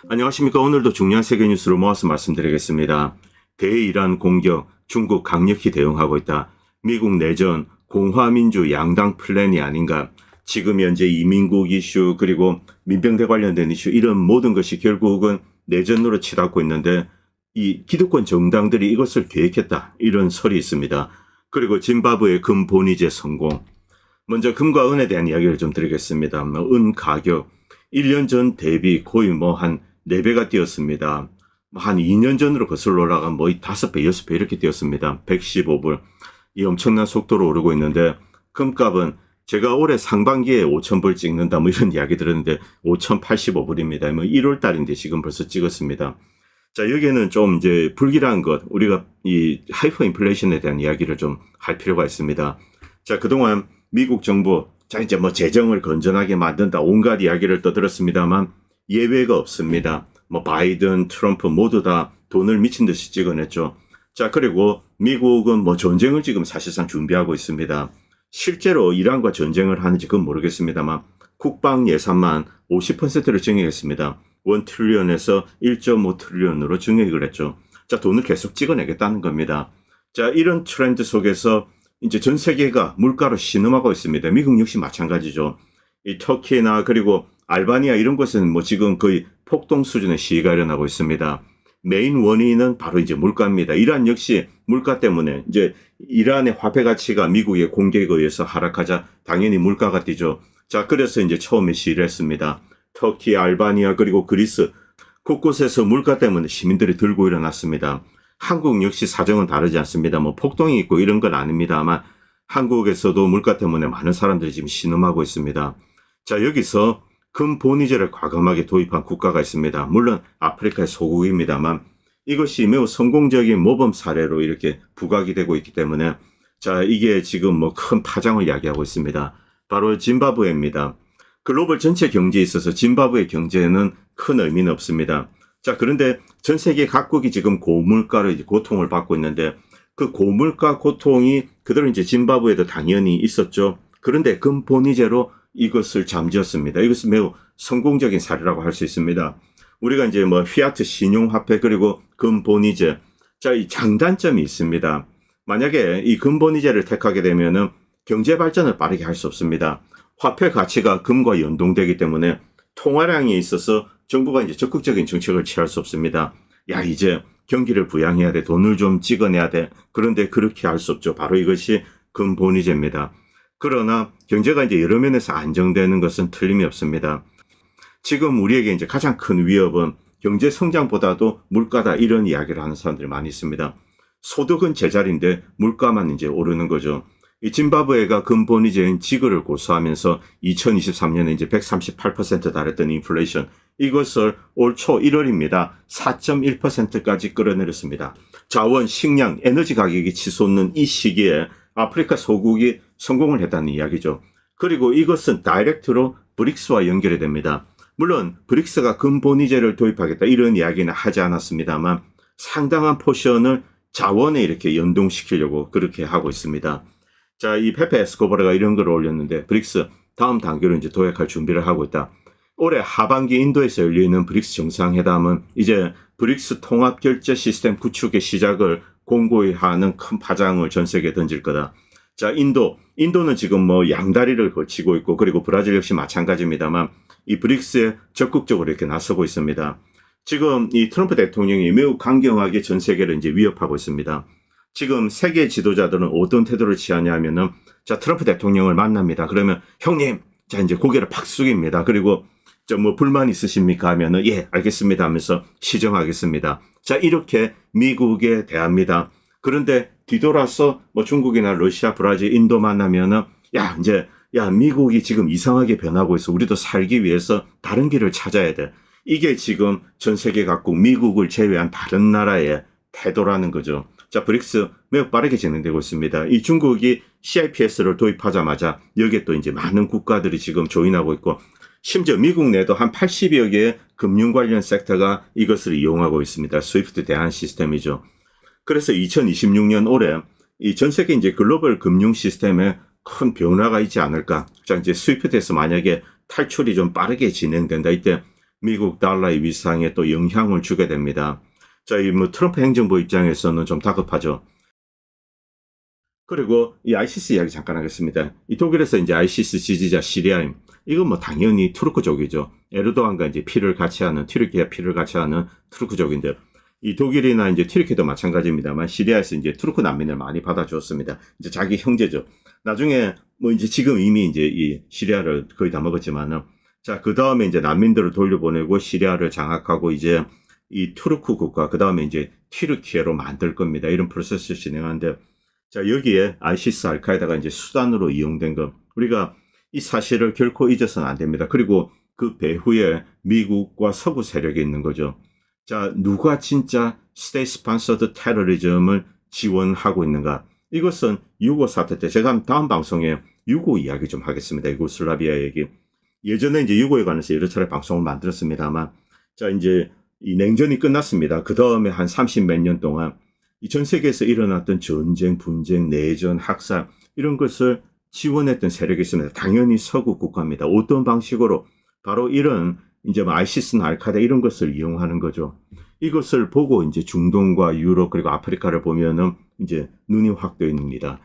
안녕하십니까. 오늘도 중요한 세계 뉴스를 모아서 말씀드리겠습니다. 대이란 공격, 중국 강력히 대응하고 있다. 미국 내전, 공화민주 양당 플랜이 아닌가. 지금 현재 이민국 이슈 그리고 민병대 관련된 이슈 이런 모든 것이 결국은 내전으로 치닫고 있는데 이 기득권 정당들이 이것을 계획했다. 이런 설이 있습니다. 그리고 짐바브웨 금 본위제 성공. 먼저 금과 은에 대한 이야기를 좀 드리겠습니다. 은 가격 1년 전 대비 거의 한 4배가 뛰었습니다. 한 2년 전으로 거슬러 올라간 5배, 6배 이렇게 뛰었습니다. 115불. 이 엄청난 속도로 오르고 있는데 금값은 제가 올해 상반기에 5,000불 찍는다 이런 이야기 들었는데 5,085불입니다. 1월 달인데 지금 벌써 찍었습니다. 자, 여기에는 좀 이제 불길한 것, 우리가 이 하이퍼 인플레이션에 대한 이야기를 좀 할 필요가 있습니다. 자, 그동안 미국 정부, 자, 이제 재정을 건전하게 만든다, 온갖 이야기를 떠들었습니다만 예외가 없습니다. 바이든, 트럼프 모두 다 돈을 미친 듯이 찍어냈죠. 자, 그리고 미국은 전쟁을 지금 사실상 준비하고 있습니다. 실제로 이란과 전쟁을 하는지 그건 모르겠습니다만 국방 예산만 50%를 증액했습니다. 1 트릴리언에서 1.5 트릴리언으로 증액을 했죠. 자, 돈을 계속 찍어내겠다는 겁니다. 자, 이런 트렌드 속에서 이제 전 세계가 물가로 신음하고 있습니다. 미국 역시 마찬가지죠. 이 터키나 그리고 알바니아 이런 곳은 지금 거의 폭동 수준의 시위가 일어나고 있습니다. 메인 원인은 바로 이제 물가입니다. 이란 역시 물가 때문에 이제 이란의 화폐 가치가 미국의 공격에 의해서 하락하자 당연히 물가가 뛰죠. 자, 그래서 이제 처음에 시위를 했습니다. 터키, 알바니아 그리고 그리스 곳곳에서 물가 때문에 시민들이 들고 일어났습니다. 한국 역시 사정은 다르지 않습니다. 폭동이 있고 이런 건 아닙니다만 한국에서도 물가 때문에 많은 사람들이 지금 신음하고 있습니다. 자, 여기서 금 본위제를 과감하게 도입한 국가가 있습니다. 물론 아프리카의 소국입니다만 이것이 매우 성공적인 모범 사례로 이렇게 부각이 되고 있기 때문에 자, 이게 지금 큰 파장을 야기하고 있습니다. 바로 짐바브웨입니다. 글로벌 전체 경제에 있어서 짐바브웨 경제에는 큰 의미는 없습니다. 자, 그런데 전 세계 각국이 지금 고물가로 이제 고통을 받고 있는데 그 고물가 고통이 그대로 이제 짐바브웨에도 당연히 있었죠. 그런데 금 본위제로 이것을 잠재웠습니다. 이것은 매우 성공적인 사례라고 할 수 있습니다. 우리가 이제 피아트 신용화폐 그리고 금 본위제. 자, 이 장단점이 있습니다. 만약에 이 금 본위제를 택하게 되면은 경제 발전을 빠르게 할 수 없습니다. 화폐 가치가 금과 연동되기 때문에 통화량에 있어서 정부가 이제 적극적인 정책을 취할 수 없습니다. 야, 이제 경기를 부양해야 돼. 돈을 좀 찍어내야 돼. 그런데 그렇게 할 수 없죠. 바로 이것이 금 본위제입니다. 그러나 경제가 이제 여러 면에서 안정되는 것은 틀림이 없습니다. 지금 우리에게 이제 가장 큰 위협은 경제 성장보다도 물가다 이런 이야기를 하는 사람들이 많이 있습니다. 소득은 제자리인데 물가만 이제 오르는 거죠. 이 짐바브웨가 금 본위제인 지그를 고수하면서 2023년에 이제 138% 달했던 인플레이션 이것을 올 초 1월입니다. 4.1%까지 끌어내렸습니다. 자원, 식량, 에너지 가격이 치솟는 이 시기에 아프리카 소국이 성공을 했다는 이야기죠. 그리고 이것은 다이렉트로 브릭스와 연결이 됩니다. 물론 브릭스가 금 본위제를 도입하겠다 이런 이야기는 하지 않았습니다만 상당한 포션을 자원에 이렇게 연동시키려고 그렇게 하고 있습니다. 자, 이 페페 에스코바르가 이런 걸 올렸는데 브릭스 다음 단계로 이제 도약할 준비를 하고 있다. 올해 하반기 인도에서 열리는 브릭스 정상회담은 이제 브릭스 통합 결제 시스템 구축의 시작을 공고히 하는 큰 파장을 전 세계에 던질 거다. 자, 인도는 지금 양다리를 걸치고 있고 그리고 브라질 역시 마찬가지입니다만 이 브릭스에 적극적으로 이렇게 나서고 있습니다. 지금 이 트럼프 대통령이 매우 강경하게 전 세계를 이제 위협하고 있습니다. 지금 세계 지도자들은 어떤 태도를 취하냐 하면은 자, 트럼프 대통령을 만납니다. 그러면 형님, 자, 이제 고개를 팍 숙입니다. 그리고 불만 있으십니까 하면은 예, 알겠습니다 하면서 시정하겠습니다. 자, 이렇게 미국에 대합니다. 그런데 뒤돌아서 중국이나 러시아, 브라질, 인도 만나면은 미국이 지금 이상하게 변하고 있어. 우리도 살기 위해서 다른 길을 찾아야 돼. 이게 지금 전 세계 각국 미국을 제외한 다른 나라의 태도라는 거죠. 자, 브릭스 매우 빠르게 진행되고 있습니다. 이 중국이 CIPS를 도입하자마자 여기에 또 이제 많은 국가들이 지금 조인하고 있고 심지어 미국 내도 한 80여 개의 금융 관련 섹터가 이것을 이용하고 있습니다. 스위프트 대한 시스템이죠. 그래서 2026년 올해 이 전 세계 이제 글로벌 금융 시스템에 큰 변화가 있지 않을까. 자, 이제 스위프트에서 만약에 탈출이 좀 빠르게 진행된다. 이때 미국 달러의 위상에 또 영향을 주게 됩니다. 자, 이 뭐 트럼프 행정부 입장에서는 좀 다급하죠. 그리고 이 아이시스 이야기 잠깐 하겠습니다. 이 독일에서 이제 아이시스 지지자 시리아인, 이건 뭐 당연히 투르크족이죠. 에르도안과 이제 피를 같이 하는, 튀르키예 피를 같이 하는 투르크족인데, 이 독일이나 이제 튀르키예도 마찬가지입니다만 시리아에서 이제 투르크 난민을 많이 받아주었습니다. 이제 자기 형제죠. 나중에 뭐 이제 지금 이미 이제 이 시리아를 거의 다 먹었지만은, 자, 그 다음에 이제 난민들을 돌려보내고 시리아를 장악하고 이제 이 투르크 국가, 그 다음에 이제 튀르키예로 만들 겁니다. 이런 프로세스를 진행하는데, 자, 여기에 아이시스 알카에다가 이제 수단으로 이용된 것. 우리가 이 사실을 결코 잊어서는 안 됩니다. 그리고 그 배후에 미국과 서구 세력이 있는 거죠. 자, 누가 진짜 스테이트 스폰서드 테러리즘을 지원하고 있는가? 이것은 유고 사태 때 제가 다음 방송에 유고 이야기 좀 하겠습니다. 유고슬라비아 얘기. 예전에 이제 유고에 관해서 여러 차례 방송을 만들었습니다만, 자, 이제 이 냉전이 끝났습니다. 그 다음에 한 30 몇 년 동안 이 전 세계에서 일어났던 전쟁, 분쟁, 내전, 학살 이런 것을 지원했던 세력이 있습니다. 당연히 서구 국가입니다. 어떤 방식으로? 바로 이런 이제 뭐 아이시스나 알카다 이런 것을 이용하는 거죠. 이것을 보고 이제 중동과 유럽 그리고 아프리카를 보면은 이제 눈이 확 뜨입니다.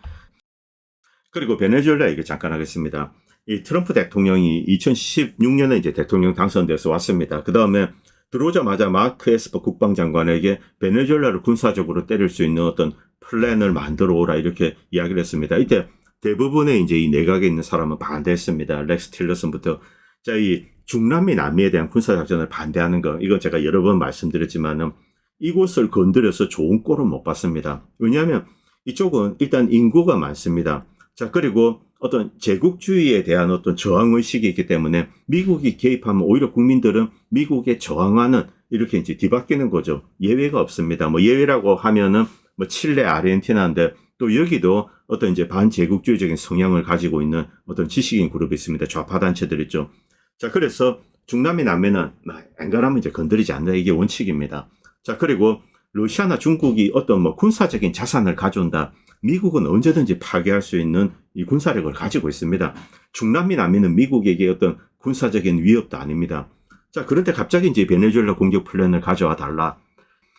그리고 베네수엘라 얘기 잠깐 하겠습니다. 이 트럼프 대통령이 2016년에 이제 대통령 당선돼서 왔습니다. 그 다음에 들어오자마자 마크 에스퍼 국방장관에게 베네수엘라를 군사적으로 때릴 수 있는 어떤 플랜을 만들어 오라 이렇게 이야기를 했습니다. 이때 대부분의 이제 이 내각에 있는 사람은 반대했습니다. 렉스 틸러슨부터. 자, 이 중남미 남미에 대한 군사작전을 반대하는 거, 이건 제가 여러 번 말씀드렸지만은 이곳을 건드려서 좋은 꼴은 못 봤습니다. 왜냐하면 이쪽은 일단 인구가 많습니다. 자, 그리고 어떤 제국주의에 대한 어떤 저항의식이 있기 때문에 미국이 개입하면 오히려 국민들은 미국에 저항하는 이렇게 이제 뒤바뀌는 거죠. 예외가 없습니다. 뭐 예외라고 하면은 뭐 칠레, 아르헨티나인데 또 여기도 어떤 이제 반제국주의적인 성향을 가지고 있는 어떤 지식인 그룹이 있습니다. 좌파 단체들 있죠. 자, 그래서 중남미 남미는 앵간하면 이제 건드리지 않는다. 이게 원칙입니다. 자, 그리고 러시아나 중국이 어떤 뭐 군사적인 자산을 가져온다. 미국은 언제든지 파괴할 수 있는 이 군사력을 가지고 있습니다. 중남미 남미는 미국에게 어떤 군사적인 위협도 아닙니다. 자, 그런데 갑자기 이제 베네수엘라 공격 플랜을 가져와 달라.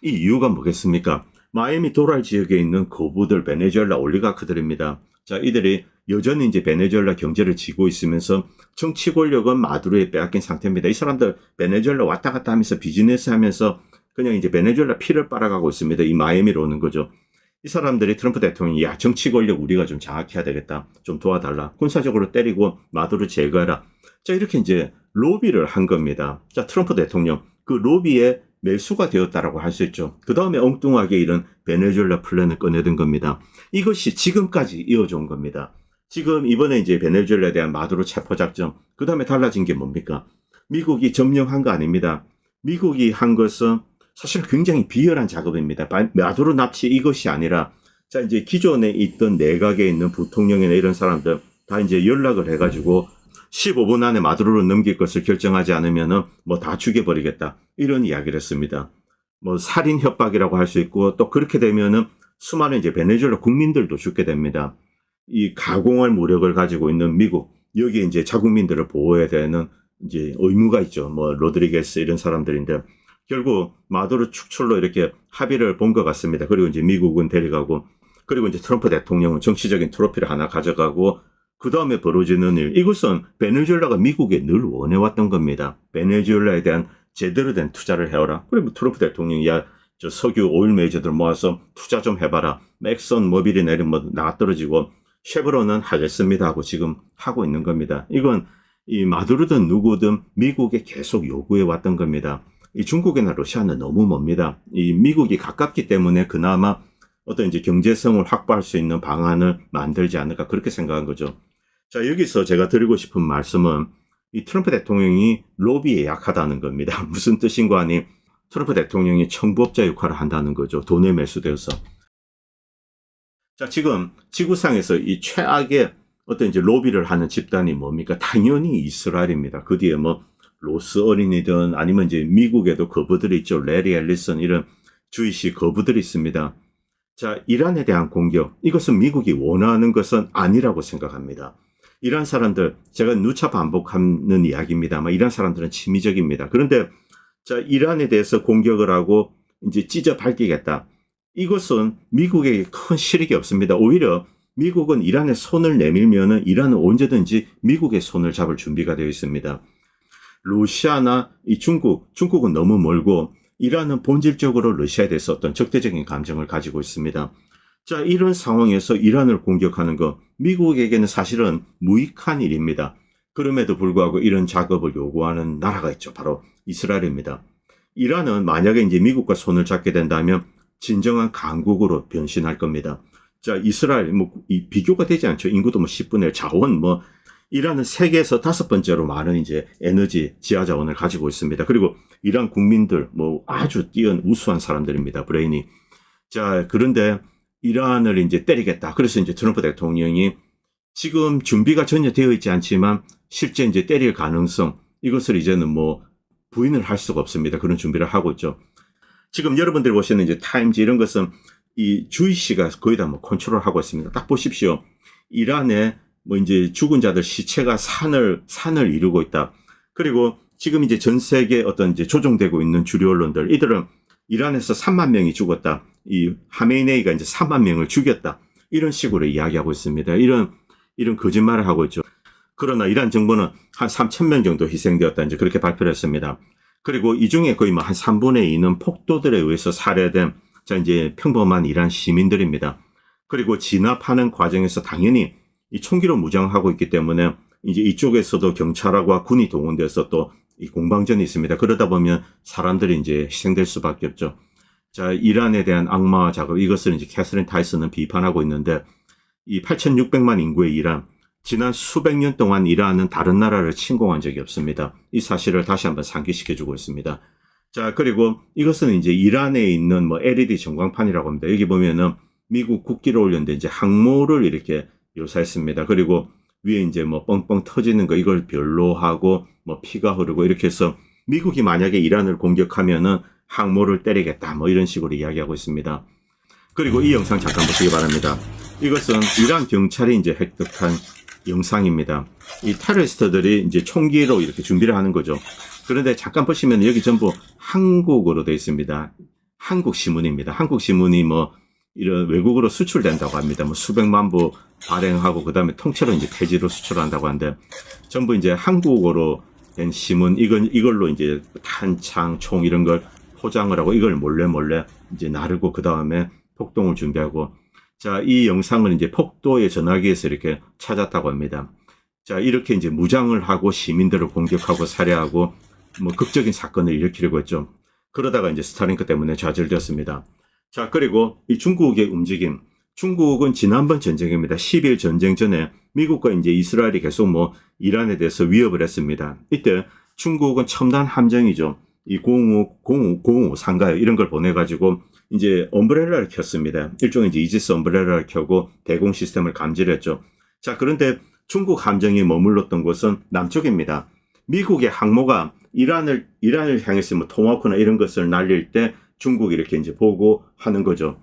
이 이유가 뭐겠습니까? 마이애미 도랄 지역에 있는 거부들 베네수엘라 올리가크들입니다. 자, 이들이 여전히 이제 베네수엘라 경제를 쥐고 있으면서 정치 권력은 마두로에 빼앗긴 상태입니다. 이 사람들 베네수엘라 왔다 갔다 하면서 비즈니스 하면서 그냥 이제 베네수엘라 피를 빨아가고 있습니다. 이 마이애미로 오는 거죠. 이 사람들이 트럼프 대통령이 야, 정치 권력 우리가 좀 장악해야 되겠다. 좀 도와달라. 군사적으로 때리고 마두로 제거해라. 자, 이렇게 이제 로비를 한 겁니다. 자, 트럼프 대통령 그 로비에 매수가 되었다라고 할 수 있죠. 그 다음에 엉뚱하게 이런 베네수엘라 플랜을 꺼내든 겁니다. 이것이 지금까지 이어져 온 겁니다. 지금 이번에 이제 베네수엘라에 대한 마두로 체포작전, 그 다음에 달라진 게 뭡니까? 미국이 점령한 거 아닙니다. 미국이 한 것은 사실 굉장히 비열한 작업입니다. 마두로 납치 이것이 아니라, 자, 이제 기존에 있던 내각에 있는 부통령이나 이런 사람들 다 이제 연락을 해가지고 15분 안에 마두로를 넘길 것을 결정하지 않으면은 뭐 다 죽여버리겠다. 이런 이야기를 했습니다. 뭐 살인 협박이라고 할 수 있고 또 그렇게 되면은 수많은 이제 베네수엘라 국민들도 죽게 됩니다. 이 가공할 무력을 가지고 있는 미국, 여기에 이제 자국민들을 보호해야 되는 이제 의무가 있죠. 뭐 로드리게스 이런 사람들인데 결국 마두로 축출로 이렇게 합의를 본 것 같습니다. 그리고 이제 미국은 데려가고, 그리고 이제 트럼프 대통령은 정치적인 트로피를 하나 가져가고, 그 다음에 벌어지는 일, 이것은 베네수엘라가 미국에 늘 원해왔던 겁니다. 베네수엘라에 대한 제대로 된 투자를 해오라. 그리고 트럼프 대통령이 야, 저 석유 오일 메이저들 모아서 투자 좀 해봐라. 맥선 모빌이나 이런 뭐 나가떨어지고 쉐브론은 하겠습니다 하고 지금 하고 있는 겁니다. 이건 이 마두로든 누구든 미국에 계속 요구해왔던 겁니다. 이 중국이나 러시아는 너무 멉니다. 이 미국이 가깝기 때문에 그나마 어떤 이제 경제성을 확보할 수 있는 방안을 만들지 않을까 그렇게 생각한 거죠. 자, 여기서 제가 드리고 싶은 말씀은 이 트럼프 대통령이 로비에 약하다는 겁니다. 무슨 뜻인가 하니 트럼프 대통령이 청부업자 역할을 한다는 거죠. 돈에 매수되어서. 자, 지금 지구상에서 이 최악의 어떤 이제 로비를 하는 집단이 뭡니까? 당연히 이스라엘입니다. 그 뒤에 뭐 로스 어린이든 아니면 이제 미국에도 거부들이 있죠. 레리 앨리슨 이런 주이시 거부들이 있습니다. 자, 이란에 대한 공격, 이것은 미국이 원하는 것은 아니라고 생각합니다. 이란 사람들, 제가 누차 반복하는 이야기입니다만 이란 사람들은 친미적입니다. 그런데 자, 이란에 대해서 공격을 하고 이제 찢어 밝히겠다. 이것은 미국에게 큰 실익이 없습니다. 오히려 미국은 이란에 손을 내밀면은 이란은 언제든지 미국의 손을 잡을 준비가 되어 있습니다. 러시아나 이 중국은 너무 멀고 이란은 본질적으로 러시아에 대해서 어떤 적대적인 감정을 가지고 있습니다. 자, 이런 상황에서 이란을 공격하는 거 미국에게는 사실은 무익한 일입니다. 그럼에도 불구하고 이런 작업을 요구하는 나라가 있죠. 바로 이스라엘입니다. 이란은 만약에 이제 미국과 손을 잡게 된다면 진정한 강국으로 변신할 겁니다. 자, 이스라엘 이 비교가 되지 않죠. 인구도 10분의 1, 자원 이란은 세계에서 5번째로 많은 이제 에너지 지하 자원을 가지고 있습니다. 그리고 이란 국민들 아주 뛰어난 우수한 사람들입니다. 브레인이. 자, 그런데 이란을 이제 때리겠다. 그래서 이제 트럼프 대통령이 지금 준비가 전혀 되어 있지 않지만 실제 이제 때릴 가능성 이것을 이제는 부인을 할 수가 없습니다. 그런 준비를 하고 있죠. 지금 여러분들이 보시는 이제 타임즈 이런 것은 이 주이시가 거의 다 컨트롤하고 있습니다. 딱 보십시오. 이란에 이제 죽은 자들 시체가 산을 이루고 있다. 그리고 지금 이제 전 세계 어떤 이제 조종되고 있는 주류 언론들 이들은 이란에서 3만 명이 죽었다. 이 하메이네이가 이제 3만 명을 죽였다. 이런 식으로 이야기하고 있습니다. 이런 거짓말을 하고 있죠. 그러나 이란 정부는 한 3,000명 정도 희생되었다. 이제 그렇게 발표를 했습니다. 그리고 이 중에 거의 한 3분의 2는 폭도들에 의해서 살해된 이제 평범한 이란 시민들입니다. 그리고 진압하는 과정에서 당연히 이 총기로 무장하고 있기 때문에 이제 이쪽에서도 경찰과 군이 동원돼서 또 이 공방전이 있습니다. 그러다 보면 사람들이 이제 희생될 수밖에 없죠. 자, 이란에 대한 악마 작업 이것을 이제 캐서린 타이슨은 비판하고 있는데 이 8,600만 인구의 이란 지난 수백 년 동안 이란은 다른 나라를 침공한 적이 없습니다. 이 사실을 다시 한번 상기시켜주고 있습니다. 자, 그리고 이것은 이제 이란에 있는 LED 전광판이라고 합니다. 여기 보면은 미국 국기를 올렸는데 이제 항모를 이렇게 묘사했습니다. 그리고 위에 이제 뻥뻥 터지는 거 이걸 별로 하고 피가 흐르고 이렇게 해서 미국이 만약에 이란을 공격하면은 항모를 때리겠다 이런 식으로 이야기하고 있습니다. 그리고 이 영상 잠깐 보시기 바랍니다. 이것은 이란 경찰이 이제 획득한 영상입니다. 이 테러리스트들이 이제 총기로 이렇게 준비를 하는 거죠. 그런데 잠깐 보시면 여기 전부 한국어로 되어 있습니다. 한국 신문입니다. 한국 신문이 이런 외국으로 수출된다고 합니다. 수백만 부 발행하고 그다음에 통째로 이제 폐지로 수출한다고 하는데 전부 이제 한국어로 된 신문 이걸로 이제 탄창, 총 이런 걸 포장을 하고 이걸 몰래 이제 나르고 그다음에 폭동을 준비하고 자, 이 영상을 이제 폭도의 전화기에서 이렇게 찾았다고 합니다. 자, 이렇게 이제 무장을 하고 시민들을 공격하고 살해하고 극적인 사건을 일으키려고 했죠. 그러다가 이제 스타링크 때문에 좌절되었습니다. 자, 그리고 이 중국의 움직임. 중국은 지난번 전쟁입니다. 10일 전쟁 전에 미국과 이제 이스라엘이 계속 이란에 대해서 위협을 했습니다. 이때 중국은 첨단 함정이죠. 이 공호상가요. 이런 걸 보내가지고 이제 엄브렐라를 켰습니다. 일종의 이제 이지스 엄브렐라를 켜고 대공 시스템을 감지를 했죠. 자, 그런데 중국 함정이 머물렀던 곳은 남쪽입니다. 미국의 항모가 이란을 향해서 토마호크나 이런 것을 날릴 때 중국이 이렇게 이제 보고 하는 거죠.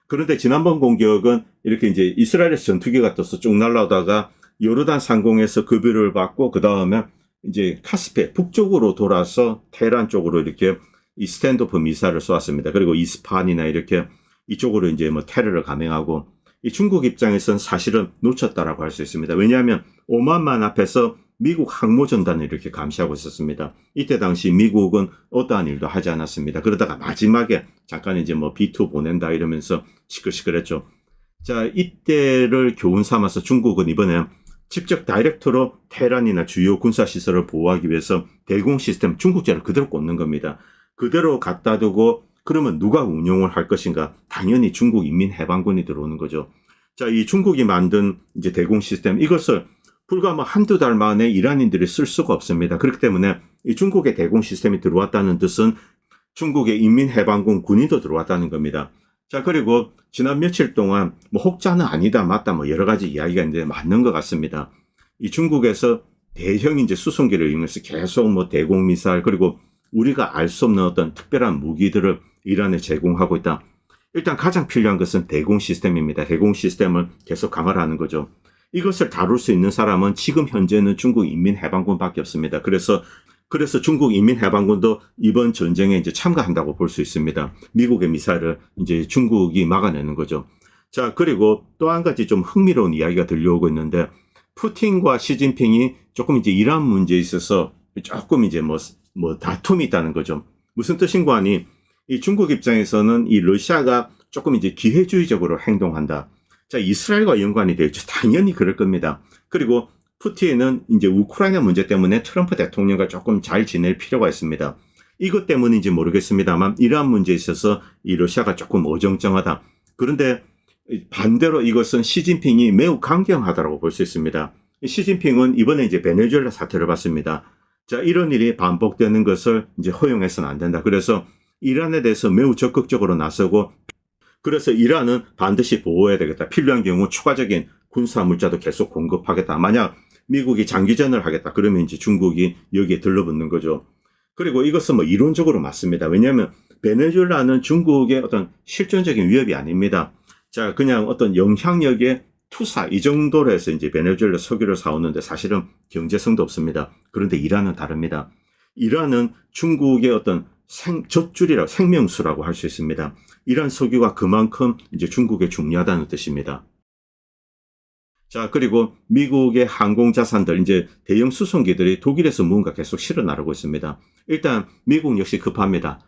그런데 지난번 공격은 이렇게 이제 이스라엘에서 전투기가 떠서 쭉 날아오다가 요르단 상공에서 급유를 받고 그 다음에 이제 카스피해 북쪽으로 돌아서 테헤란 쪽으로 이렇게 이 스탠드오프 미사일을 쏘았습니다. 그리고 이스파한이나 이렇게 이쪽으로 이제 테러를 감행하고 이 중국 입장에서는 사실은 놓쳤다라고 할 수 있습니다. 왜냐하면 오만만 앞에서 미국 항모전단을 이렇게 감시하고 있었습니다. 이때 당시 미국은 어떠한 일도 하지 않았습니다. 그러다가 마지막에 잠깐 이제 B2 보낸다 이러면서 시끌시끌했죠. 자, 이때를 교훈 삼아서 중국은 이번에 직접 다이렉트로 테헤란이나 주요 군사시설을 보호하기 위해서 대공 시스템 중국제를 그대로 꽂는 겁니다. 그대로 갖다 두고 그러면 누가 운용을 할 것인가? 당연히 중국 인민해방군이 들어오는 거죠. 자, 이 중국이 만든 이제 대공 시스템 이것을 불과 한두 달 만에 이란인들이 쓸 수가 없습니다. 그렇기 때문에 이 중국의 대공 시스템이 들어왔다는 뜻은 중국의 인민해방군 군인도 들어왔다는 겁니다. 자, 그리고 지난 며칠 동안 혹자는 아니다, 맞다, 여러 가지 이야기가 이제 맞는 것 같습니다. 이 중국에서 대형 이제 수송기를 이용해서 계속 대공 미사일 그리고 우리가 알 수 없는 어떤 특별한 무기들을 이란에 제공하고 있다. 일단 가장 필요한 것은 대공 시스템입니다. 대공 시스템을 계속 강화를 하는 거죠. 이것을 다룰 수 있는 사람은 지금 현재는 중국 인민해방군밖에 없습니다. 그래서 중국 인민해방군도 이번 전쟁에 이제 참가한다고 볼 수 있습니다. 미국의 미사일을 이제 중국이 막아내는 거죠. 자, 그리고 또 한 가지 좀 흥미로운 이야기가 들려오고 있는데, 푸틴과 시진핑이 조금 이제 이란 문제에 있어서 조금 이제 뭐 다툼이 있다는 거죠. 무슨 뜻인가 하니, 이 중국 입장에서는 이 러시아가 조금 이제 기회주의적으로 행동한다. 자, 이스라엘과 연관이 되어 있죠. 당연히 그럴 겁니다. 그리고 푸틴은 이제 우크라이나 문제 때문에 트럼프 대통령과 조금 잘 지낼 필요가 있습니다. 이것 때문인지 모르겠습니다만 이러한 문제에 있어서 이 러시아가 조금 어정쩡하다. 그런데 반대로 이것은 시진핑이 매우 강경하다고 볼 수 있습니다. 시진핑은 이번에 이제 베네수엘라 사태를 봤습니다. 자, 이런 일이 반복되는 것을 이제 허용해서는 안 된다. 그래서 이란에 대해서 매우 적극적으로 나서고, 그래서 이란은 반드시 보호해야 되겠다. 필요한 경우 추가적인 군사 물자도 계속 공급하겠다. 만약 미국이 장기전을 하겠다. 그러면 이제 중국이 여기에 들러붙는 거죠. 그리고 이것은 뭐 이론적으로 맞습니다. 왜냐하면 베네수엘라는 중국의 어떤 실존적인 위협이 아닙니다. 자, 그냥 어떤 영향력의 투사 이 정도로 해서 이제 베네수엘라 석유를 사오는데 사실은 경제성도 없습니다. 그런데 이란은 다릅니다. 이란은 중국의 어떤 젖줄이라고, 생명수라고 할 수 있습니다. 이란 석유가 그만큼 이제 중국에 중요하다는 뜻입니다. 자, 그리고 미국의 항공 자산들, 이제 대형 수송기들이 독일에서 뭔가 계속 실어 나르고 있습니다. 일단 미국 역시 급합니다.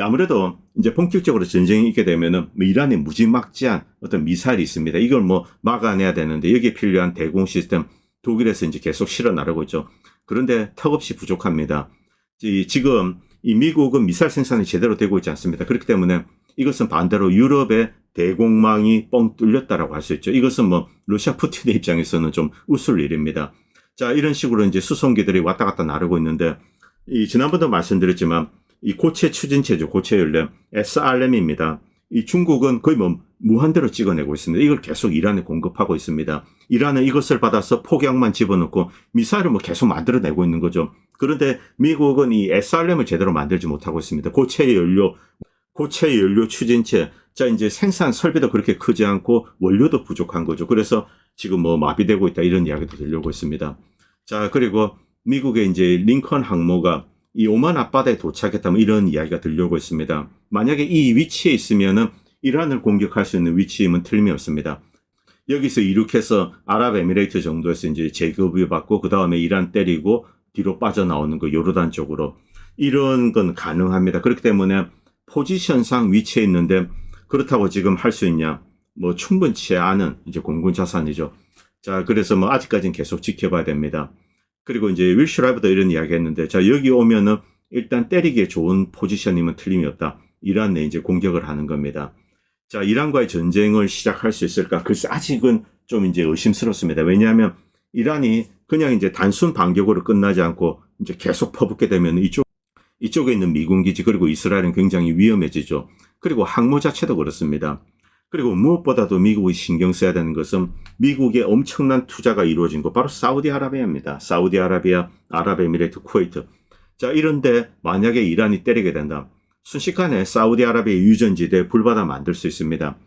아무래도 이제 본격적으로 전쟁이 있게 되면은 이란에 무지막지한 어떤 미사일이 있습니다. 이걸 뭐 막아내야 되는데 여기에 필요한 대공 시스템 독일에서 이제 계속 실어 나르고 있죠. 그런데 턱없이 부족합니다. 지금 이 미국은 미사일 생산이 제대로 되고 있지 않습니다. 그렇기 때문에 이것은 반대로 유럽의 대공망이 뻥 뚫렸다라고 할 수 있죠. 이것은 뭐 러시아 푸틴의 입장에서는 좀 웃을 일입니다. 자, 이런 식으로 이제 수송기들이 왔다 갔다 나르고 있는데, 지난번도 말씀드렸지만 이 고체 추진체죠. 고체 연료 SRM입니다. 이 중국은 거의 뭐 무한대로 찍어내고 있습니다. 이걸 계속 이란에 공급하고 있습니다. 이란은 이것을 받아서 폭약만 집어넣고 미사일을 뭐 계속 만들어내고 있는 거죠. 그런데 미국은 이 SRM을 제대로 만들지 못하고 있습니다. 고체 연료 추진체. 자, 이제 생산 설비도 그렇게 크지 않고 원료도 부족한 거죠. 그래서 지금 뭐 마비되고 있다 이런 이야기도 들려오고 있습니다. 자, 그리고 미국의 이제 링컨 항모가 이 오만 앞바다에 도착했다면 이런 이야기가 들려오고 있습니다. 만약에 이 위치에 있으면은 이란을 공격할 수 있는 위치임은 틀림이 없습니다. 여기서 이륙해서 아랍에미레이트 정도에서 이제 제급을 받고 그 다음에 이란 때리고 뒤로 빠져나오는 거 요르단 쪽으로, 이런 건 가능합니다. 그렇기 때문에 포지션상 위치에 있는데 그렇다고 지금 할 수 있냐? 뭐 충분치 않은 이제 공군 자산이죠. 자, 그래서 뭐 아직까지는 계속 지켜봐야 됩니다. 그리고 이제 윌 슈라이브도 이런 이야기 했는데, 자, 여기 오면은 일단 때리기에 좋은 포지션이면 틀림이 없다. 이란 내 이제 공격을 하는 겁니다. 자, 이란과의 전쟁을 시작할 수 있을까? 글쎄, 아직은 좀 이제 의심스럽습니다. 왜냐하면 이란이 그냥 이제 단순 반격으로 끝나지 않고 이제 계속 퍼붓게 되면 이쪽에 있는 미군 기지 그리고 이스라엘은 굉장히 위험해지죠. 그리고 항모 자체도 그렇습니다. 그리고 무엇보다도 미국이 신경 써야 되는 것은 미국의 엄청난 투자가 이루어진 것, 바로 사우디아라비아입니다. 사우디아라비아, 아랍에미레이트, 쿠웨이트. 자, 이런데 만약에 이란이 때리게 된다. 순식간에 사우디아라비아 유전지대 불바다 만들 수 있습니다.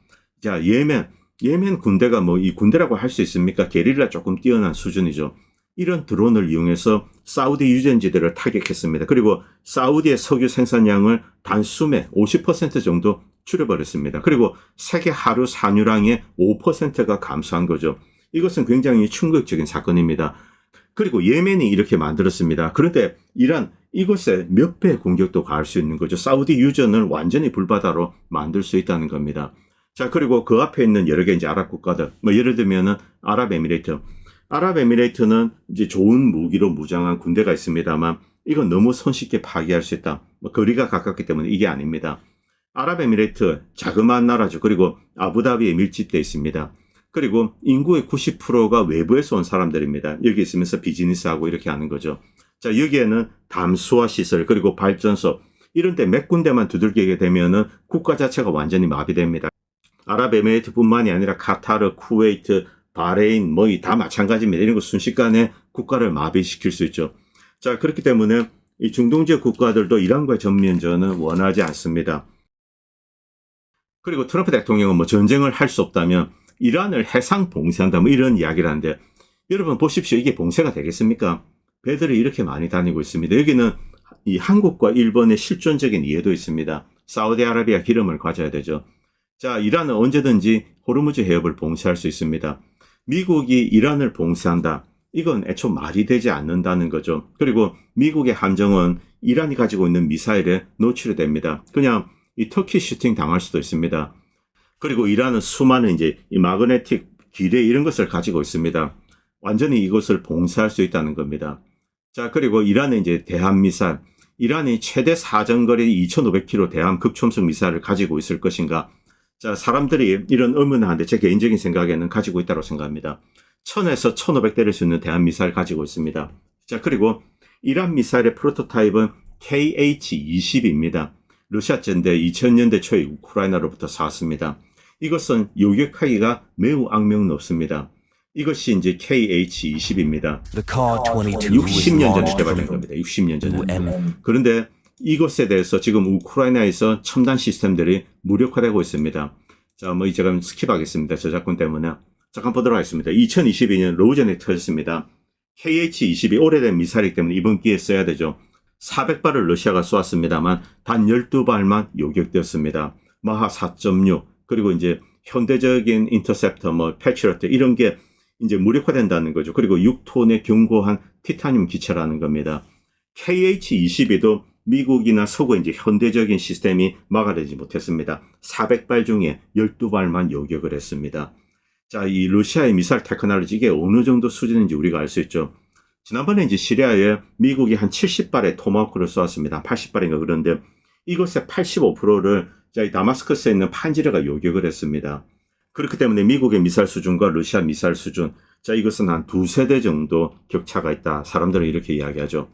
자, 예멘 군대가 뭐 이 군대라고 할 수 있습니까? 게릴라 조금 뛰어난 수준이죠. 이런 드론을 이용해서 사우디 유전지대를 타격했습니다. 그리고 사우디의 석유 생산량을 단숨에 50% 정도 줄여버렸습니다. 그리고 세계 하루 산유량의 5%가 감소한 거죠. 이것은 굉장히 충격적인 사건입니다. 그리고 예멘이 이렇게 만들었습니다. 그런데 이란 이곳에 몇 배 공격도 가할 수 있는 거죠. 사우디 유전을 완전히 불바다로 만들 수 있다는 겁니다. 자, 그리고 그 앞에 있는 여러 개 이제 아랍 국가들, 뭐 예를 들면은 아랍에미레이트는 이제 좋은 무기로 무장한 군대가 있습니다만 이건 너무 손쉽게 파괴할 수 있다. 뭐 거리가 가깝기 때문에 이게 아닙니다. 아랍에미레이트 자그마한 나라죠. 그리고 아부다비에 밀집되어 있습니다. 그리고 인구의 90%가 외부에서 온 사람들입니다. 여기 있으면서 비즈니스하고 이렇게 하는 거죠. 자, 여기에는 담수화 시설 그리고 발전소 이런 데 몇 군데만 두들기게 되면은 국가 자체가 완전히 마비됩니다. 아랍에미레이트뿐만이 아니라 카타르, 쿠웨이트, 바레인 뭐 다 마찬가지입니다. 이런 거 순식간에 국가를 마비시킬 수 있죠. 자, 그렇기 때문에 이 중동 지역 국가들도 이란과의 전면전은 원하지 않습니다. 그리고 트럼프 대통령은 뭐 전쟁을 할 수 없다면 이란을 해상 봉쇄한다 뭐 이런 이야기를 하는데 여러분 보십시오. 이게 봉쇄가 되겠습니까? 배들이 이렇게 많이 다니고 있습니다. 여기는 이 한국과 일본의 실존적인 이해도 있습니다. 사우디아라비아 기름을 가져야 되죠. 자, 이란은 언제든지 호르무즈 해협을 봉쇄할 수 있습니다. 미국이 이란을 봉쇄한다. 이건 애초 말이 되지 않는다는 거죠. 그리고 미국의 함정은 이란이 가지고 있는 미사일에 노출이 됩니다. 그냥 이 터키 슈팅 당할 수도 있습니다. 그리고 이란은 수많은 이제 이 마그네틱 기뢰 이런 것을 가지고 있습니다. 완전히 이것을 봉쇄할 수 있다는 겁니다. 자, 그리고 이란은 이제 대함 미사일, 이란이 최대 사정거리 2,500km 대함 극초음속 미사일을 가지고 있을 것인가? 자, 사람들이 이런 의문을 하는데 제 개인적인 생각에는 가지고 있다고 생각합니다. 1000에서 1500 때릴 수 있는 대함 미사일 가지고 있습니다. 자, 그리고 이란 미사일의 프로토타입은 KH-20입니다. 러시아제인데 2000년대 초에 우크라이나로부터 사왔습니다. 이것은 요격하기가 매우 악명 높습니다. 이것이 이제 KH-20입니다. 60년 전에 개발된 겁니다. 60년 전에. 그런데 이것에 대해서 지금 우크라이나에서 첨단 시스템들이 무력화되고 있습니다. 자, 뭐 제가 스킵하겠습니다. 저작권 때문에. 잠깐 보도록 하겠습니다. 2022년 로우전에 터졌습니다. KH-20이 오래된 미사일이기 때문에 이번 기회에 써야 되죠. 400발을 러시아가 쏘았습니다만 단 12발만 요격되었습니다. 마하 4.6 그리고 이제 현대적인 인터셉터 뭐 패트리어트 이런 게 이제 무력화된다는 거죠. 그리고 6톤의 견고한 티타늄 기체라는 겁니다. KH-22도 미국이나 서구의 이제 현대적인 시스템이 막아내지 못했습니다. 400발 중에 12발만 요격을 했습니다. 자, 이 러시아의 미사일 테크놀로지 이게 어느 정도 수준인지 우리가 알 수 있죠. 지난번에 이제 시리아에 미국이 한 70발의 토마호크를 쏘았습니다. 80발인가 그런데 이것의 85%를 이 다마스커스에 있는 판지르가 요격을 했습니다. 그렇기 때문에 미국의 미사일 수준과 러시아 미사일 수준, 자, 이것은 한 두세 대 정도 격차가 있다. 사람들은 이렇게 이야기하죠.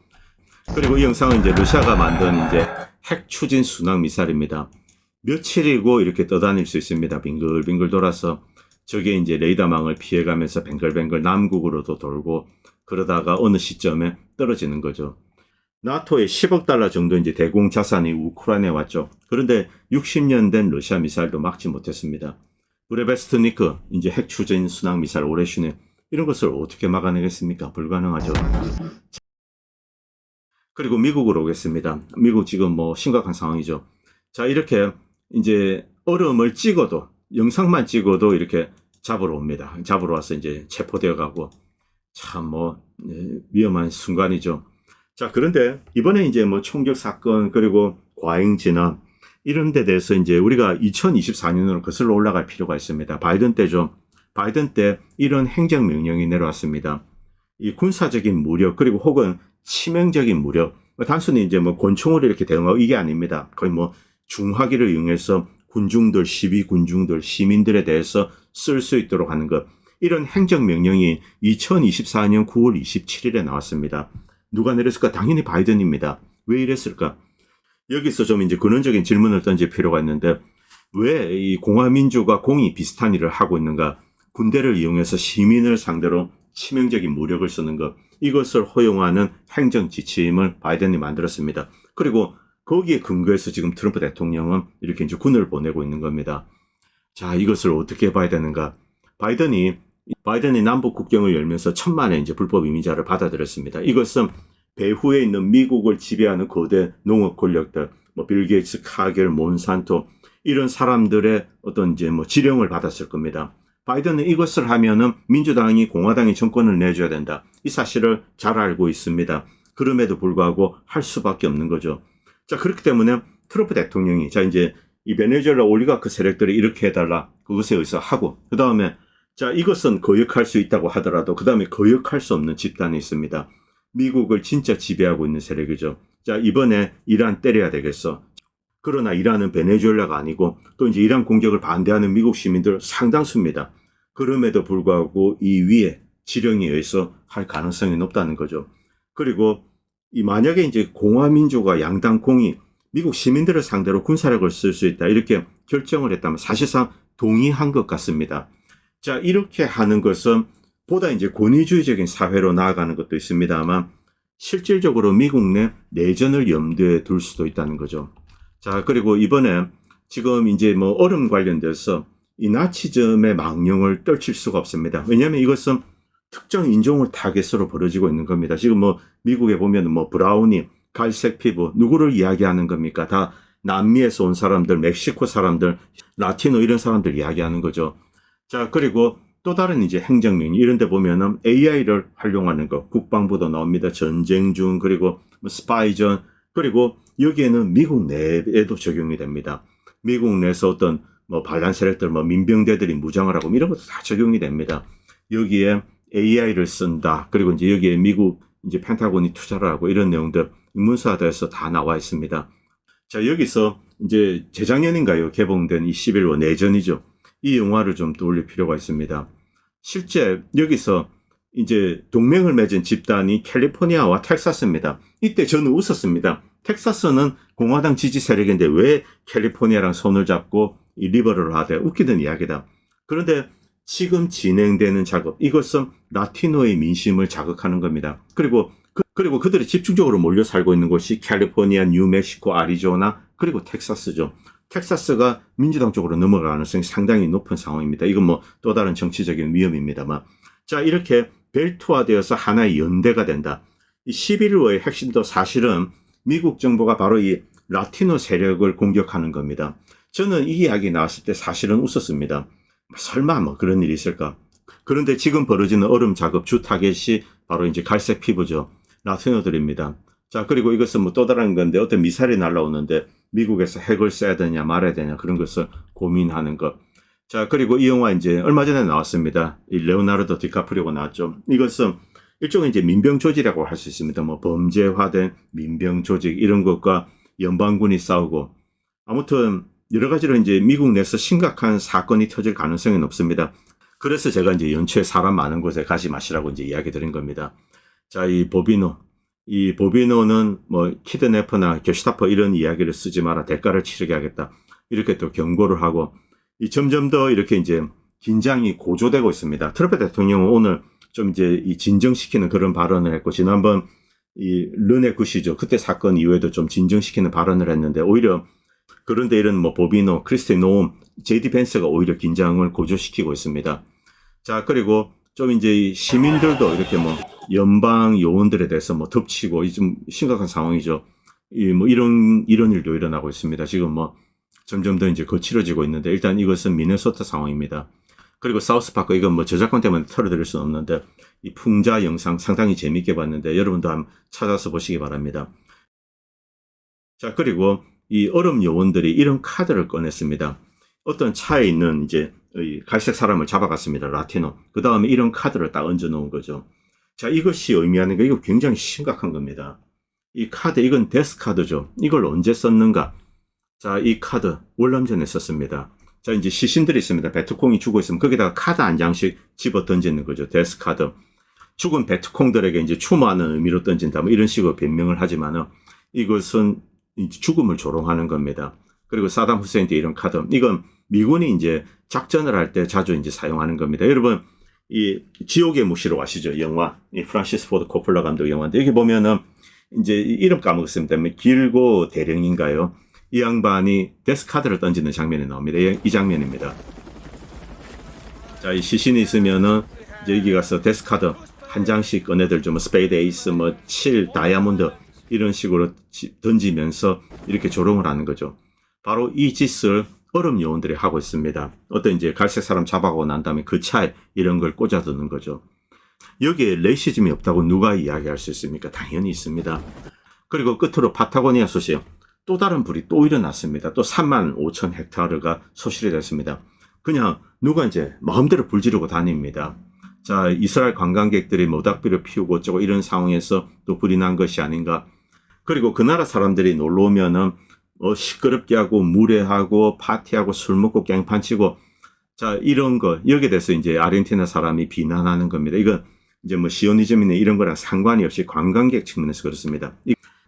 그리고 이 영상은 이제 러시아가 만든 이제 핵 추진 순항 미사일입니다. 며칠이고 이렇게 떠다닐 수 있습니다. 빙글빙글 돌아서 저게 이제 레이더망을 피해가면서 뱅글뱅글 남국으로도 돌고 그러다가 어느 시점에 떨어지는 거죠. 나토의 10억 달러 정도 이제 대공 자산이 우크라이나에 왔죠. 그런데 60년 된 러시아 미사일도 막지 못했습니다. 브레베스트니크 이제 핵 추진 순항 미사일 오레슈네 이런 것을 어떻게 막아내겠습니까? 불가능하죠. 그리고 미국으로 오겠습니다. 미국 지금 뭐 심각한 상황이죠. 자, 이렇게 이제 얼음을 찍어도 영상만 찍어도 이렇게 잡으러 옵니다. 잡으러 와서 이제 체포되어 가고 참 뭐 위험한 순간이죠. 자, 그런데 이번에 이제 뭐 총격 사건 그리고 과잉 진압 이런 데 대해서 이제 우리가 2024년으로 거슬러 올라갈 필요가 있습니다. 바이든 때죠. 바이든 때 이런 행정명령이 내려왔습니다. 이 군사적인 무력 그리고 혹은 치명적인 무력, 단순히 이제 뭐 권총으로 이렇게 대응하고 이게 아닙니다. 거의 뭐 중화기를 이용해서 군중들, 시위 군중들, 시민들에 대해서 쓸 수 있도록 하는 것. 이런 행정명령이 2024년 9월 27일에 나왔습니다. 누가 내렸을까? 당연히 바이든입니다. 왜 이랬을까? 여기서 좀 이제 근원적인 질문을 던질 필요가 있는데 왜 이 공화민주가 공이 비슷한 일을 하고 있는가? 군대를 이용해서 시민을 상대로 치명적인 무력을 쓰는 것. 이것을 허용하는 행정 지침을 바이든이 만들었습니다. 그리고 거기에 근거해서 지금 트럼프 대통령은 이렇게 이제 군을 보내고 있는 겁니다. 자, 이것을 어떻게 봐야 되는가? 바이든이 남북 국경을 열면서 1000만의 이제 불법 이민자를 받아들였습니다. 이것은 배후에 있는 미국을 지배하는 거대 농업 권력들, 뭐 빌 게이츠, 카겔, 몬산토 이런 사람들의 어떤 이제 뭐 지령을 받았을 겁니다. 바이든은 이것을 하면은 민주당이 공화당이 정권을 내줘야 된다. 이 사실을 잘 알고 있습니다. 그럼에도 불구하고 할 수밖에 없는 거죠. 자, 그렇기 때문에 트럼프 대통령이 자 이제 이 베네수엘라 올리가크 세력들이 이렇게 해달라 그것에 의해서 하고 그 다음에 자 이것은 거역할 수 있다고 하더라도 그 다음에 거역할 수 없는 집단이 있습니다. 미국을 진짜 지배하고 있는 세력이죠. 자, 이번에 이란 때려야 되겠어. 그러나 이란은 베네수엘라가 아니고 또 이제 이란 공격을 반대하는 미국 시민들 상당수입니다. 그럼에도 불구하고 이 위에 지령에 의해서 할 가능성이 높다는 거죠. 그리고 이 만약에 이제 공화민주가 양당 공이 미국 시민들을 상대로 군사력을 쓸 수 있다 이렇게 결정을 했다면 사실상 동의한 것 같습니다. 자, 이렇게 하는 것은 보다 이제 권위주의적인 사회로 나아가는 것도 있습니다만 실질적으로 미국 내 내전을 염두에 둘 수도 있다는 거죠. 자, 그리고 이번에 지금 이제 뭐 얼음 관련돼서 이 나치즘의 망령을 떨칠 수가 없습니다. 왜냐하면 이것은 특정 인종을 타겟으로 벌어지고 있는 겁니다. 지금 뭐 미국에 보면 뭐 브라우니, 갈색 피부 누구를 이야기하는 겁니까? 다 남미에서 온 사람들, 멕시코 사람들, 라티노 이런 사람들 이야기하는 거죠. 자, 그리고 또 다른 이제 행정명 이런 데 보면은 AI를 활용하는 거, 국방부도 나옵니다. 전쟁 중, 그리고 뭐 스파이전, 그리고 여기에는 미국 내에도 적용이 됩니다. 미국 내에서 어떤 뭐 반란 세력들, 뭐 민병대들이 무장을 하고 이런 것도 다 적용이 됩니다. 여기에 AI를 쓴다. 그리고 이제 여기에 미국 이제 펜타곤이 투자를 하고 이런 내용들 문서화돼서 다 나와 있습니다. 자, 여기서 이제 재작년인가요? 개봉된 이 11호 내전이죠. 이 영화를 좀 떠올릴 필요가 있습니다. 실제 여기서 이제 동맹을 맺은 집단이 캘리포니아와 텍사스입니다. 이때 저는 웃었습니다. 텍사스는 공화당 지지 세력인데 왜 캘리포니아랑 손을 잡고 이 리버럴을 하되 웃기던 이야기다. 그런데 지금 진행되는 작업, 이것은 라티노의 민심을 자극하는 겁니다. 그리고 그들이 집중적으로 몰려 살고 있는 곳이 캘리포니아, 뉴멕시코, 아리조나, 그리고 텍사스죠. 텍사스가 민주당 쪽으로 넘어갈 가능성이 상당히 높은 상황입니다. 이건 뭐 또 다른 정치적인 위험입니다만. 자, 이렇게 벨트화되어서 하나의 연대가 된다. 이 11호의 핵심도 사실은 미국 정부가 바로 이 라티노 세력을 공격하는 겁니다. 저는 이 이야기 나왔을 때 사실은 웃었습니다. 설마 뭐 그런 일이 있을까? 그런데 지금 벌어지는 얼음 작업 주 타겟이 바로 이제 갈색 피부죠. 라티노들입니다. 자, 그리고 이것은 뭐 또 다른 건데 어떤 미사일이 날아오는데 미국에서 핵을 쏴야 되냐 말아야 되냐 그런 것을 고민하는 것. 자, 그리고 이 영화 이제 얼마 전에 나왔습니다. 이 레오나르도 디카프리오가 나왔죠. 이것은 일종의 이제 민병 조직이라고 할 수 있습니다. 뭐 범죄화된 민병 조직 이런 것과 연방군이 싸우고 아무튼 여러 가지로 이제 미국 내에서 심각한 사건이 터질 가능성이 높습니다. 그래서 제가 이제 연초에 사람 많은 곳에 가지 마시라고 이제 이야기 드린 겁니다. 자, 이 보비노는 뭐 키드네퍼나 게슈타퍼 이런 이야기를 쓰지 마라. 대가를 치르게 하겠다. 이렇게 또 경고를 하고 이 점점 더 이렇게 이제 긴장이 고조되고 있습니다. 트럼프 대통령은 오늘 좀 이제 이 진정시키는 그런 발언을 했고 지난번 이 르네 굿이죠. 그때 사건 이후에도 좀 진정시키는 발언을 했는데 오히려 그런데 이런 뭐 보비노, 크리스티 노움, 제디 펜스가 오히려 긴장을 고조시키고 있습니다. 자, 그리고 좀 이제 시민들도 이렇게 뭐 연방 요원들에 대해서 뭐 덮치고 좀 심각한 상황이죠. 뭐 이런 일도 일어나고 있습니다. 지금 뭐 점점 더 이제 거칠어지고 있는데 일단 이것은 미네소타 상황입니다. 그리고 사우스파크 이건 뭐 저작권 때문에 털어드릴 수는 없는데 이 풍자 영상 상당히 재밌게 봤는데 여러분도 한번 찾아서 보시기 바랍니다. 자, 그리고 이 얼음 요원들이 이런 카드를 꺼냈습니다. 어떤 차에 있는 이제 갈색 사람을 잡아갔습니다. 라티노. 그 다음에 이런 카드를 딱 얹어 놓은 거죠. 자, 이것이 의미하는 게 이거 굉장히 심각한 겁니다. 이 카드, 이건 데스 카드죠. 이걸 언제 썼는가? 자, 이 카드 월남전에 썼습니다. 자, 이제 시신들이 있습니다. 베트콩이 죽어 있으면 거기다가 카드 한 장씩 집어 던지는 거죠. 데스 카드. 죽은 베트콩들에게 이제 추모하는 의미로 던진다. 뭐 이런 식으로 변명을 하지만은 이것은 죽음을 조롱하는 겁니다. 그리고 사담 후세인 때 이런 카드. 이건 미군이 이제 작전을 할 때 자주 이제 사용하는 겁니다. 여러분, 이 지옥의 무시로 아시죠? 영화. 이 프란시스 포드 코폴라 감독 영화인데 여기 보면은 이제 이름 까먹었습니다. 길고 대령인가요? 이 양반이 데스카드를 던지는 장면이 나옵니다. 이 장면입니다. 자, 이 시신이 있으면은 이제 여기 가서 데스카드 한 장씩 꺼내들죠. 뭐 스페이드 에이스, 뭐 7, 다이아몬드 이런 식으로 던지면서 이렇게 조롱을 하는 거죠. 바로 이 짓을 얼음 요원들이 하고 있습니다. 어떤 이제 갈색 사람 잡아가고 난 다음에 그 차에 이런 걸 꽂아두는 거죠. 여기에 레이시즘이 없다고 누가 이야기할 수 있습니까? 당연히 있습니다. 그리고 끝으로 파타고니아 소식. 또 다른 불이 또 일어났습니다. 또 35,000 헥타르가 소실이 됐습니다. 그냥 누가 이제 마음대로 불 지르고 다닙니다. 자, 이스라엘 관광객들이 모닥불을 피우고 어쩌고 이런 상황에서 또 불이 난 것이 아닌가. 그리고 그 나라 사람들이 놀러 오면은 시끄럽게 하고 무례하고 파티하고 술 먹고 깽판 치고 자, 이런 거 여기에 대해서 이제 아르헨티나 사람이 비난하는 겁니다. 이건 이제 뭐 시오니즘이나 이런 거랑 상관이 없이 관광객 측면에서 그렇습니다.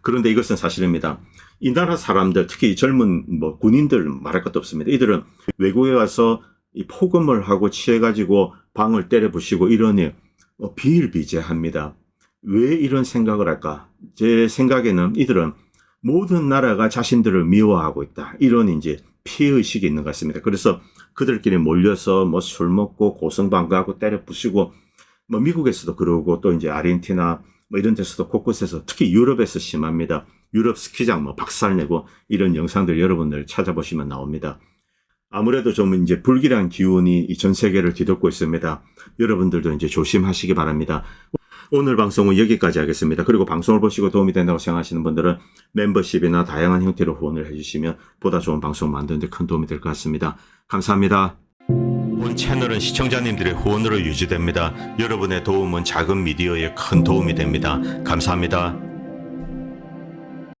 그런데 이것은 사실입니다. 이 나라 사람들, 특히 젊은 뭐 군인들 말할 것도 없습니다. 이들은 외국에 가서 이 폭음을 하고 취해가지고 방을 때려 부시고 이러니 비일비재합니다. 왜 이런 생각을 할까? 제 생각에는 이들은 모든 나라가 자신들을 미워하고 있다. 이런 이제 피해의식이 있는 것 같습니다. 그래서 그들끼리 몰려서 뭐 술 먹고 고성방가하고 때려 부수고 뭐 미국에서도 그러고 또 이제 아르헨티나 뭐 이런 데서도 곳곳에서 특히 유럽에서 심합니다. 유럽 스키장 뭐 박살내고 이런 영상들 여러분들 찾아보시면 나옵니다. 아무래도 좀 이제 불길한 기운이 이 전 세계를 뒤덮고 있습니다. 여러분들도 이제 조심하시기 바랍니다. 오늘 방송은 여기까지 하겠습니다. 그리고 방송을 보시고 도움이 된다고 생각하시는 분들은 멤버십이나 다양한 형태로 후원을 해주시면 보다 좋은 방송 만드는 데 큰 도움이 될 것 같습니다. 감사합니다. 본 채널은 시청자님들의 후원으로 유지됩니다. 여러분의 도움은 작은 미디어에 큰 도움이 됩니다. 감사합니다.